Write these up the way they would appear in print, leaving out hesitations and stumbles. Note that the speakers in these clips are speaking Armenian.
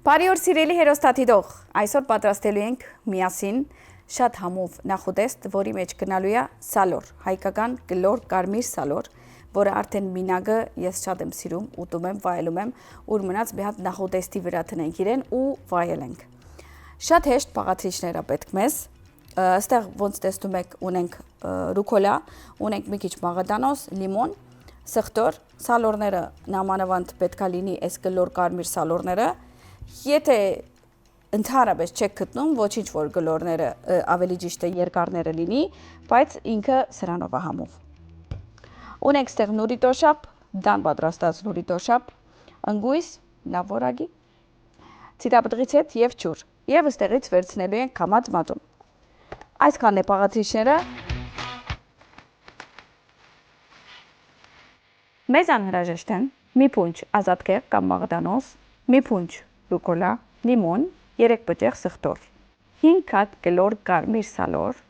Բարի օր սիրելի հերոստատիտող, այսօր պատրաստելու ենք միասին շատ համով նախուտեստ, որի մեջ գնալու է սալոր, հայկական կլոր կարմիր սալոր, որը արդեն մինագը ես շատ եմ սիրում, ուտում եմ, վայելում եմ, ուր մնաց մի հատ նախուտեստի վրա տնենք իրեն ու վայելենք։ Շատ հեշտ պաղացիչներ է պետք մեզ, այստեղ ոնց տեսնում եք ունենք ռուկոլա, ունենք մի քիչ մաղադանոս, լիմոն, սխտոր, սալորները նամանավանդ պետք է լինի այս կլոր կարմիր սալորները։ Եթե ընդհանրապես չեք գտնում, ոչինչ որ գլորները ավելի ճիշտ է երկարները լինի, բայց ինքը սրանով է համով։ Ունենք ստեղ նուրի տոշապ, դան պատրաստած նուրի տոշապ, ընգույս, լավ որագի, ցիտապտղից հետ եւ ջուր։ Եվ այստեղից վերցնելու ենք կամած մածուն։ Այսքանն է պաղացիչները։ Մեզ անհրաժեշտ են մի փունջ ազատկեղ կամ մաղդանոս, մի փունջ ռուկոլա, լիմոն, 3 բջեղ սխտոր, 5 հատ կլոր կարմիր սալոր,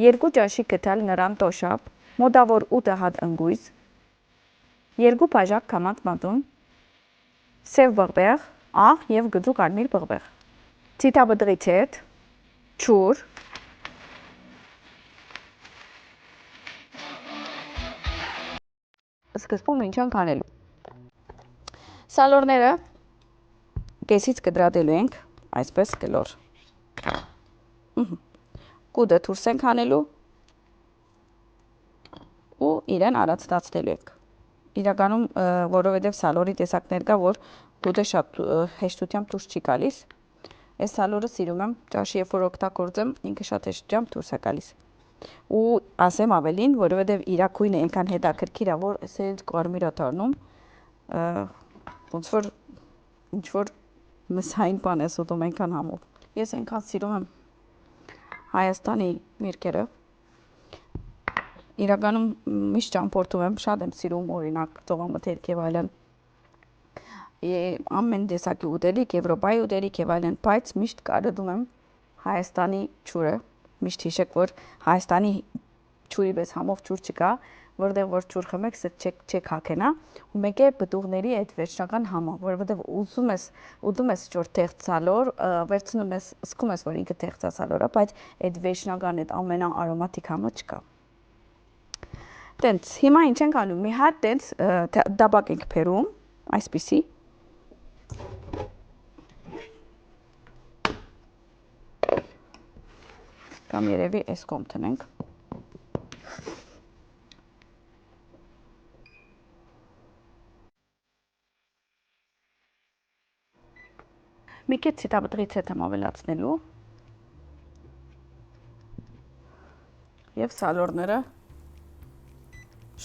2 ճաշի կտալ նռան տոշապ, մոտավոր 8 հատ ընգույս, 2 բաժակ կամած մածուն, սև բղբեղ, աղ եւ գծու կարմիր բղբեղ, ցիտապտղից հետ, ջուր, սկզբում ինչ ենք անելու։ Սալորները կեսից կտրատելու ենք, այսպես կլոր։ Կուտը դուրս ենք անելու ու իրեն արածտացնելու ենք։ Իրականում, որովհետև սալորի տեսակներ կա, որ կուտը շատ հեշտությամբ դուրս չի գալիս։ Այս սալորը սիրում եմ, ճաշի երբ որ օգտագործեմ, ինքը շատ հեշտությամբ դուրս է գալիս։ Ու ասեմ ավելին, որովհետև իր քույնը այնքան հետաքրքիր է, որ ասենց կարմիր է դառնում, ոնց որ ինչ որ մսային բան է ուտում այնքան համով։ Ես այնքան սիրում եմ Հայաստանի միրգերը։ Իրականում միշտ ճամփորդում եմ, շատ եմ սիրում օրինակ ծովամթերք եւ այլն։ Ամեն տեսակի ուտելիք, Եվրոպայի ուտելիք եւ այլն, բայց միշտ կարդում եմ Հայաստանի ջուրը։ Միշտ հիշեք, որ Հայաստանի ջուրի պես համով ջուր չկա, որտեղ որ ջուր խմեք, չեք հագենա, ու մեկ է բտուղների այդ վերջնական համը, որովհետև ուտում ես ճոր թեղծ սալոր, վերցնում ես, զգում ես, որ ինքը թեղծ սալոր է, բայց այդ վերջնական այդ ամենաարոմատիկ համը չկա։ Տենց, հիմա ինչ ենք անում, մի հատ տենց դաբակ ենք բերում, այսպիսի։ Կամ երևի այս կողմ տնենք։ Մի քիչ ցիտապտղից հետ եմ ավելացնելու եւ սալորները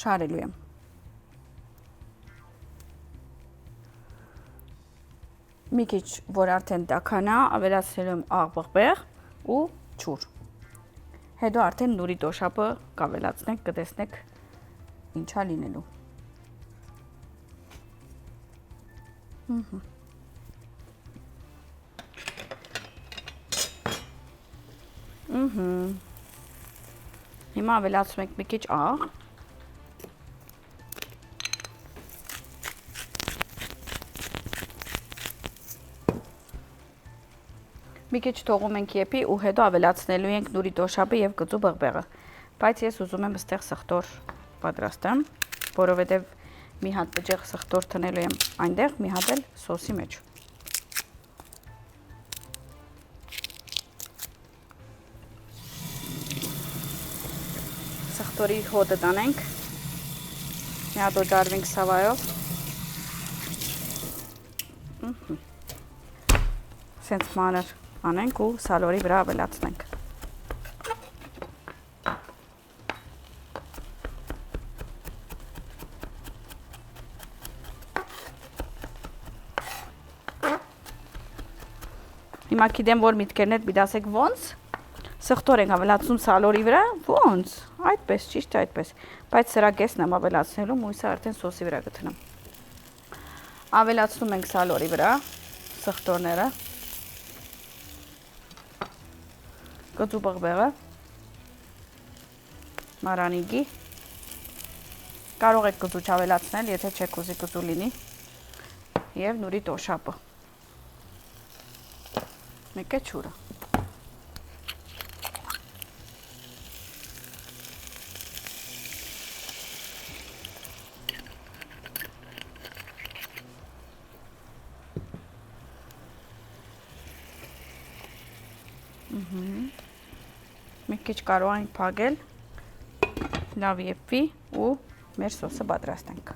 շարելու եմ։ Մի քիչ որ արդեն տաքանա, ավելացնելու եմ աղ բղբեղ ու ջուր։ Հետո արդեն նուրի տոշապը կավելացնենք, կտեսնեք ինչա լինելու։ Հիմա ավելացնում ենք մի քիչ աղ։ Մի քիչ թողում ենք եփի ու հետո ավելացնելու ենք նուրի տոշապը եւ գծու բղբեղը։ Բայց ես ուզում եմ այստեղ սխտոր պատրաստեմ, որովհետեւ մի հատ բջեղ սխտոր տնելու եմ այնտեղ, մի հատ էլ սոսի մեջ։ Սխտորի հոտը տանենք, մի հատ օջարվինք սավայով, սենց մանր անենք ու սալորի վրա ավելացնենք։ Հիմա գիտեմ, որ միտքերն հետ դասեք ոնց, սխտոր ենք ավելացնում սալորի վրա, ոնց, այդպես, ճիշտ այդպես, բայց սրա կեսն եմ ավելացնելու, մույսը արդեն սոսի վրա գտնեմ։ Ավելացնում ենք սալորի վրա, սխտորները, գծու բղբեղը, մարանիգի, կարող եք գծու չավելացնել, եթե չեք ուզի գծու լինի, և նուրի տոշապը։ Մեկ է ջուրը։ Մեկ քիչ կարող ենք փակել, լավ եփվի ու մեր սոսը պատրաստենք։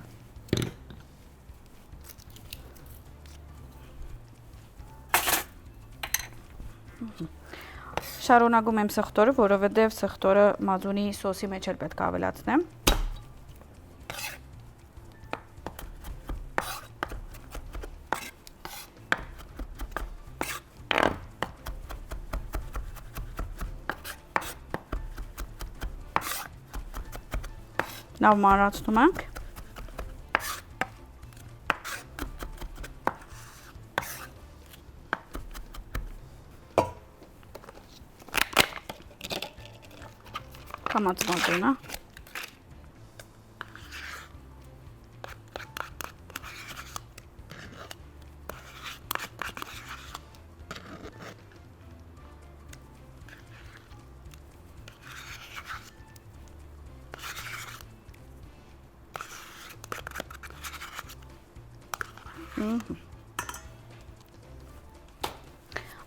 Շարունակում եմ սխտորը, որովհետև սխտորը մազունի սոսի մեջ էլ պետք է ավելացնեմ։ Լավ մանրացնում ենք։ Կամաց մազունը։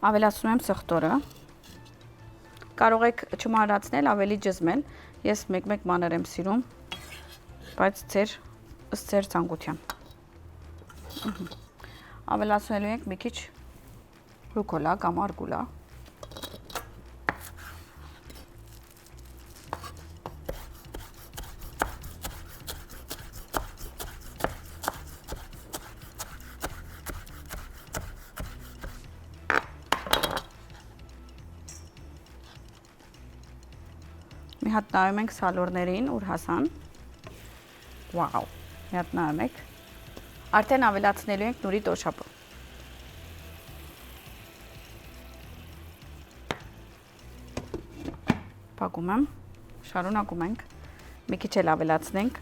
Ավելացնում եմ սխտորը, կարող եք չմանրացնել, ավելի ջզմել, ես մեկ-մեկ մանր եմ սիրում, բայց ըստ ձեր ցանկության։ Ավելացնելու ենք մի քիչ ռուկոլա կամ արգուլա։ Մի հատ նայում ենք սալորներին, ուր հասան։ Վաու, մի հատ նայում եք։ Արդեն ավելացնելու ենք նուրի տոշապը։ Փակում եմ, շարունակում ենք։ Մի քիչ էլ ավելացնենք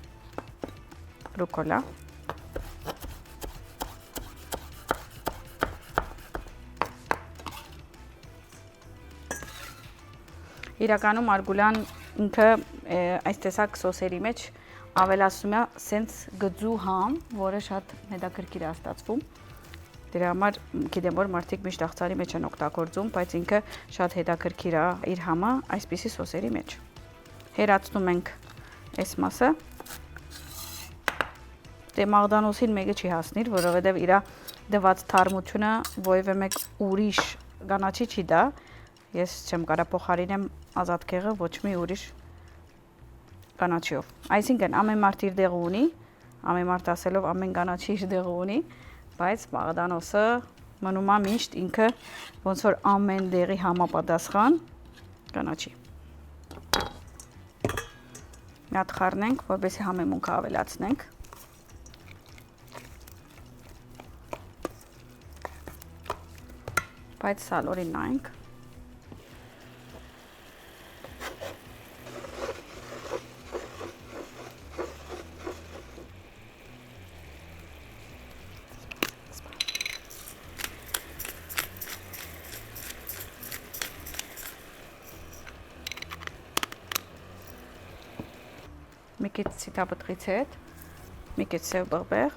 ռուկոլա։ Իրականում արգուլան ինքը այս տեսակ սոսերի մեջ ավելացնում է սենց գծու համ, որը շատ հետաքրքիր է ստացվում։ Դրա համար գիտեմ, որ մարդիկ միշտ աղցանի մեջ են օգտագործում, բայց ինքը շատ հետաքրքիր է իր համը այսպիսի սոսերի մեջ։ Հերացնում ենք այս մասը։ Դե մաղդանոսին մեկը չի հասնիր, որովհետև իր դված թարմությունը ովևէ մեկ ուրիշ կանաչի չի դա։ Ես չեմ կարա փոխարինեմ ազատքեղը ոչ մի ուրիշ կանաչիով։ Այսինքն ամեն մարդ իր դեղը ունի, ամեն մարդ ասելով ամեն կանաչի իր դեղը ունի, բայց մաղդանոսը մնում է միշտ ինքը ոնց որ ամեն դեղի համապատասխան կանաչի։ Մի հատ խառնենք, որպեսզի համեմունքը ավելացնենք։ Բայց սալորին նայենք։ Մի քիչ սիտապտղից հետ, մի քիչ սև բղբեղ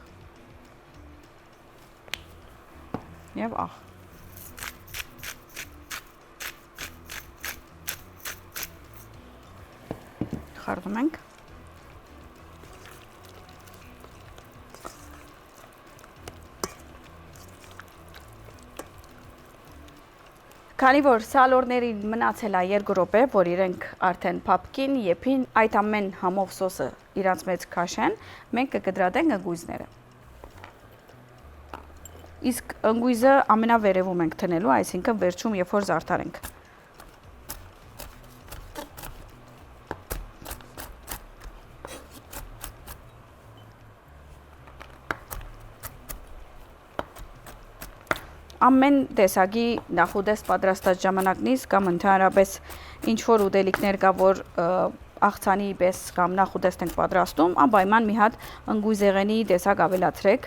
և աղ։ Խառնում ենք։ Քանի որ սալորներին մնացել է 2 րոպե, որ իրենք արդեն փափկին, եփին, այդ ամեն համով սոսը իրանց մեջ քաշեն, մենք կկտրատենք ընկույզները։ Իսկ ընկույզը ամենավերևում ենք դնելու, այսինքն վերջում, երբ որ զարդարենք։ Ամեն տեսակի նախուդես պատրաստած ժամանակնից կամ ընդհանրապես ինչ որ ուտելիքներ կա, որ աղցանի պես կամ նախուդես ենք պատրաստում, անպայման մի հատ ընկույզեղենի տեսակ ավելացրեք։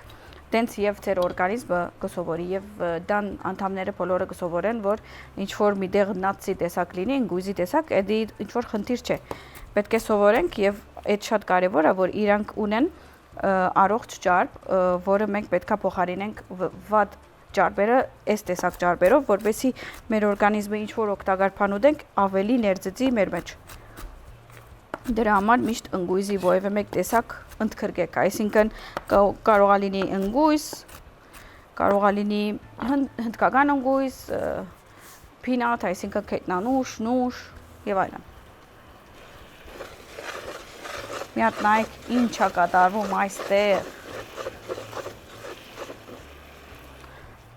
տենց եւ ձեր օրգանիզմը կսովորի եւ դան անդամները բոլորը կսովորեն, որ ինչ որ միտեղ նացի տեսակ լինի, ինգույզի տեսակ, էդի ինչ որ խնդիր չէ։ Պետք է սովորենք եւ այդ շատ կարեւոր է, որ իրանք ունեն առողջ ճարպ, որը մենք պետքա փոխարինենք վատ ճարպերը այս տեսակ ճարպերով, որովհետեւ մեր օրգանիզմը ինչ որ օգտակար բան ուտենք, ավելի ներծծի մեր մեջ։ Դրա համար միշտ ընկույզի որևէ մեկ տեսակ ընդգրկեք, այսինքն կարող է լինի ընկույզ, կարող է լինի հնդկական ընկույզ, փինատ, այսինքն քետնանուշ, նուշ եւ այլն։ Մի հատ նայեք ինչա կատարվում այստեղ։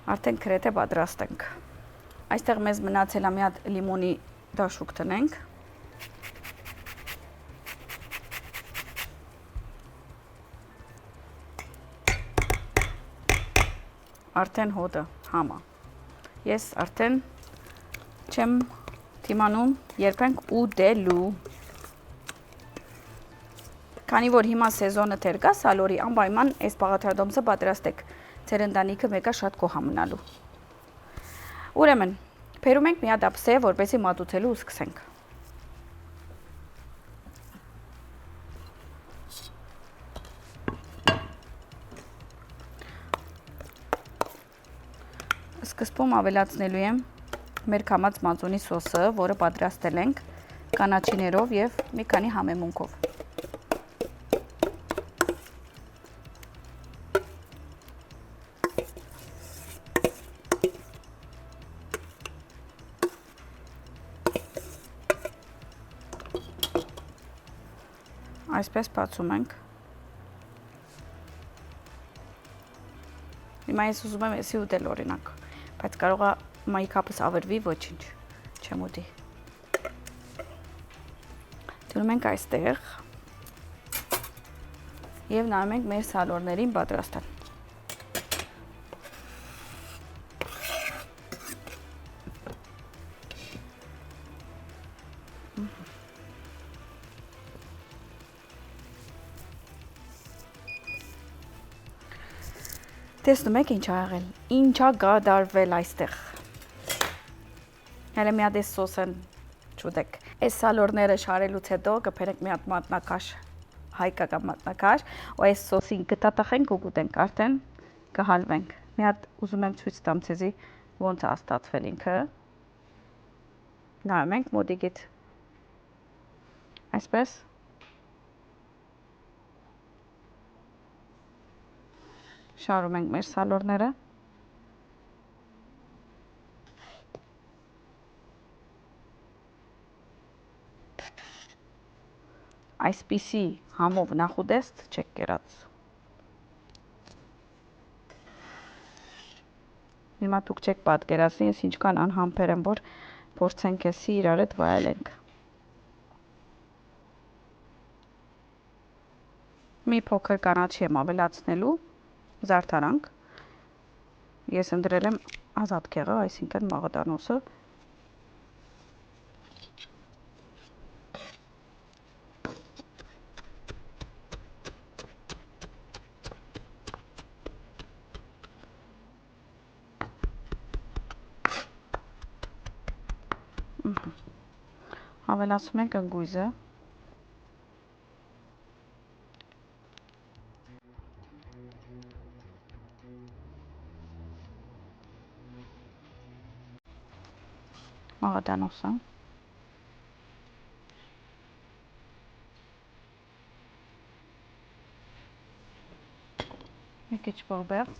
Արդեն գրեթե պատրաստ ենք։ Այստեղ մեզ մնացել է մի հատ լիմոնի դաշուկ տնենք։ Արդեն հոտը համա։ Ես արդեն չեմ թիմանում, երբ ենք ուտելու։ Քանի որ հիմա սեզոնը թեր կա, սալորի անպայման այս բաղադրատոմսը պատրաստեք։ Ձեր ընտանիքը մեկը շատ կոհա մնալու։ Ուրեմն, բերում ենք մի հատ ափսե, որպեսզի մատուցելու ու սկսենք։ Սկզբում ավելացնելու եմ մեր քամած մածունի սոսը, որը պատրաստել ենք կանաչիներով եւ մի քանի համեմունքով։ Այսպես բացում ենք։ Հիմա ես ուզում եմ էսի ուտել օրինակ, բայց կարող է մայի կապս ավերվի, ոչինչ, չեմ ուտի։ Դնում ենք այստեղ և նայում ենք մեր սալորներին պատրաստել։ Տեսնում եք ինչ ա եղել, ինչ ա կատարվել այստեղ։ Հələ մի հատ այս սոսն չուտեք։ Այս սալորները շարելուց հետո կբերենք մի հատ մատնաքաշ, հայկական մատնաքաշ, ու այս սոսին կտատախենք ու կուտենք, արդեն կհալվենք։ Մի հատ ուզում եմ ցույց տամ ցեզի ոնց է ստացվել ինքը։ Նայում ենք մոտիկից։ Այսպես։ Շարում ենք մեր սալորները։ Այսպիսի համով նախուդեստ չեք կերած։ Հիմա դուք չեք պատկերացնի, ես ինչքան անհամբեր եմ, որ փորձենք էսի իրար հետ վայելենք։ Մի փոքր կանաչի եմ ավելացնելու, զարդարանք։ Ես ընտրել եմ ազատ քեղը, այսինքն մաղդանոսը։ Ավելացում ենք ընկույզը։ Մաղդանոսը։ Մի քիչ բորբեղ։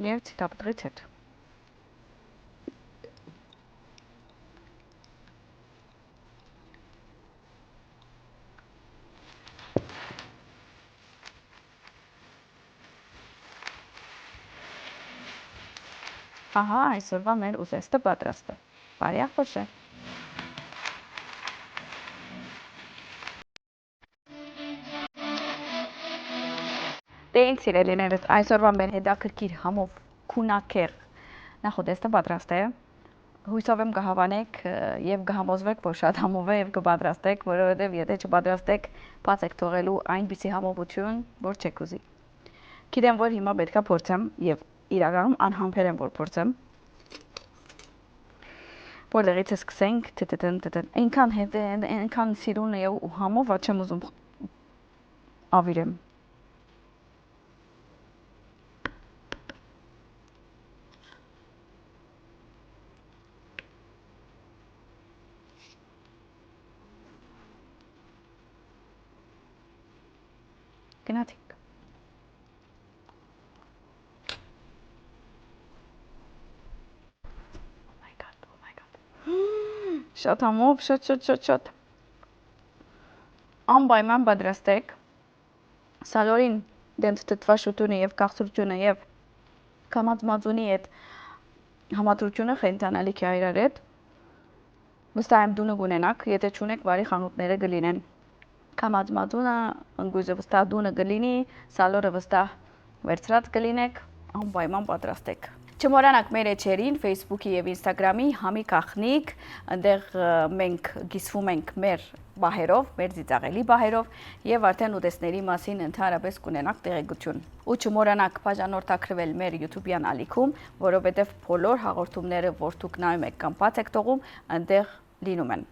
Եվ ցիտապտրից հետ։ Ահա, այսօրվա մեր ուզեստը պատրաստ է։ Բարի ախորժե։ Դե ինձ սիրելիներս, այսօրվա մեր հետաքրքիր համով քունակեր նախուդեստը պատրաստ է։ Հույսով եմ կհավանեք եւ կհամոզվեք, որ շատ համով է եւ կպատրաստեք, որովհետեւ եթե չպատրաստեք, բաց եք թողելու այնպիսի համովություն, որ չեք ուզի։ Գիտեմ, որ հիմա պետքա փորձեմ եւ իրականում անհամբեր եմ, որ փորձեմ։ Որտեղից է սկսենք, այնքան սիրուն է ու համով, որ չեմ ուզում ավիրեմ։ Գնացինք։ Oh my god. Շատ համով, շատ։ Անպայման պատրաստեք սալորին դենց թթվաշությունը եւ քաղցրությունը եւ կամածմածունի այդ համադրությունը խենթանալիք է իրար հետ։ Վստահ եմ դունը կունենաք, եթե չունեք, վարի խանութները կլինեն։ Կամածմածունը ընկույզը վստահ դունը կլինի, սալորը վստահ վերցրած կլինեք, անպայման պատրաստեք։ Չմոռանաք մեր էջերին, Facebook-ի եւ Instagram-ի համի կախնիկ, այնտեղ մենք գիսվում ենք մեր բահերով, մեր ծիծաղելի բահերով եւ արդեն ուտեստների մասին ընդհանրապես կունենաք տեղեկություն։ Ու չմոռանաք բաժանորդակրվել մեր YouTube-յան ալիքում, որովհետեւ բոլոր հաղորդումները, որ դուք նայում եք կամ բաց եք թողում, այնտեղ լինում են։